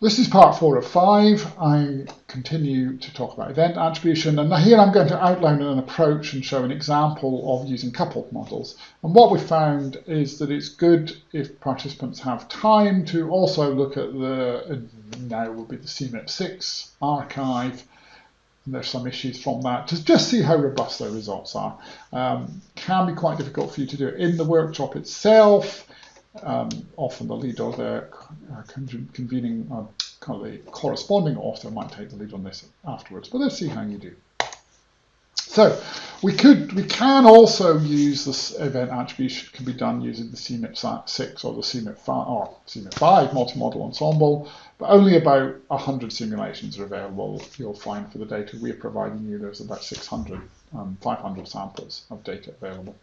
This is part 4 of 5. I continue to talk about event attribution, and here I'm going to outline an approach and show an example of using coupled models. And what we found is that it's good if participants have time to also look at the, now will be the CMIP6 archive, and there's some issues from that, to just see how robust their results are. Can be quite difficult for you to do it in the workshop itself. Often the lead or the convening kind of the corresponding author might take the lead on this afterwards, but let's see how you do. So we can also use this event attribution, can be done using the CMIP6 or the CMIP5 multi-model ensemble, but only about 100 simulations are available. You'll find for the data we're providing you, there's about 500 samples of data available.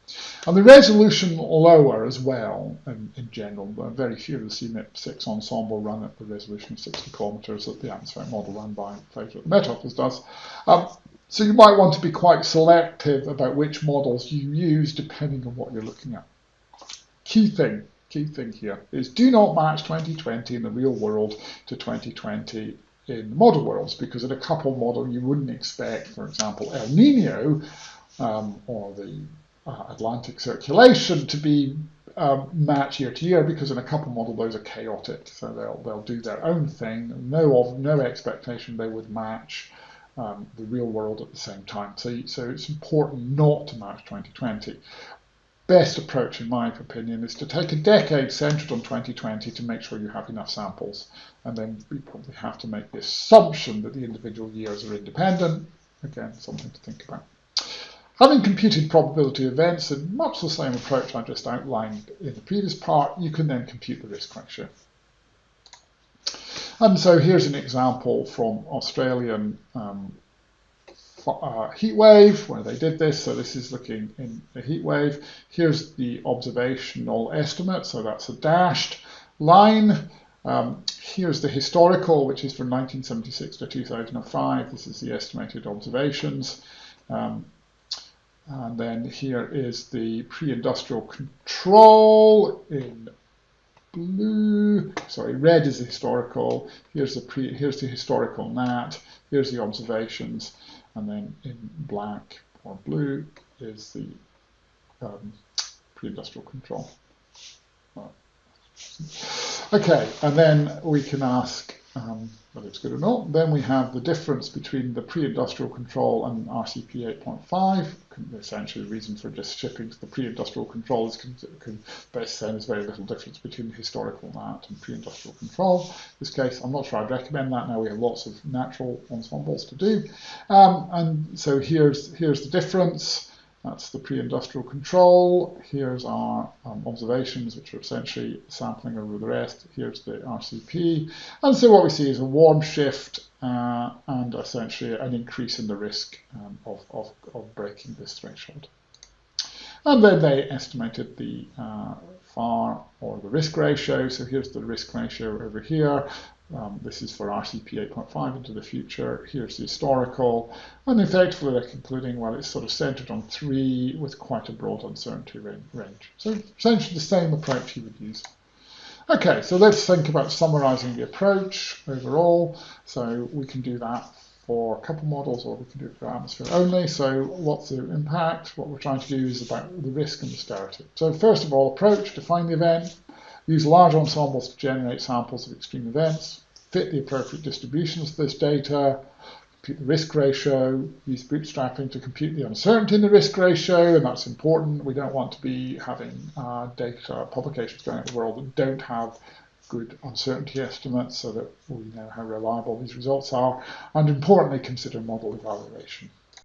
And the resolution lower as well, in general. Very few of the CMIP6 ensemble run at the resolution of 60 kilometers that the atmospheric model run by Plato at the Met Office does. So you might want to be quite selective about which models you use depending on what you're looking at. Key thing here is do not match 2020 in the real world to 2020 in the model worlds, because in a coupled model you wouldn't expect, for example, El Nino or the Atlantic circulation to be match year to year, because in a coupled model those are chaotic, so they'll do their own thing. No expectation they would match the real world at the same time. So it's important not to match 2020. Best approach, in my opinion, is to take a decade centered on 2020 to make sure you have enough samples. And then we probably have to make the assumption that the individual years are independent. Again, something to think about. Having computed probability events in much the same approach I just outlined in the previous part, you can then compute the risk ratio. And so here's an example from Australian heat wave where they did this. So this is looking in the heat wave. Here's the observational estimate, so that's a dashed line. Here's the historical, which is from 1976 to 2005. This is the estimated observations. And then here is the pre-industrial control in blue. Sorry, red is the historical. Here's the historical NAT. Here's the observations. And then in black or blue is the pre-industrial control. Okay, and then we can ask whether it's good or not. Then we have the difference between the pre-industrial control and RCP 8.5. Essentially, the reason for just shipping to the pre-industrial control is best saying there's very little difference between the historical NAT and pre-industrial control. In this case, I'm not sure I'd recommend that. Now we have lots of natural ensembles to do. And so here's the difference. That's the pre-industrial control. Here's our observations, which are essentially sampling over the rest. Here's the RCP. And so what we see is a warm shift and essentially an increase in the risk of breaking this threshold. And then they estimated the FAR, or the risk ratio. So here's the risk ratio over here. This is for RCP 8.5 into the future. Here's the historical. And effectively they're concluding, well, it's sort of centered on 3 with quite a broad uncertainty range. So essentially the same approach you would use. Okay, so let's think about summarizing the approach overall. So we can do that for couple models, or we can do it for atmosphere only. So what's the impact? What we're trying to do is about the risk and the severity. So first of all, approach, define the event. Use large ensembles to generate samples of extreme events, fit the appropriate distributions of this data, compute the risk ratio, use bootstrapping to compute the uncertainty in the risk ratio, and that's important. We don't want to be having data publications going out in the world that don't have good uncertainty estimates, so that we know how reliable these results are, and importantly, consider model evaluation.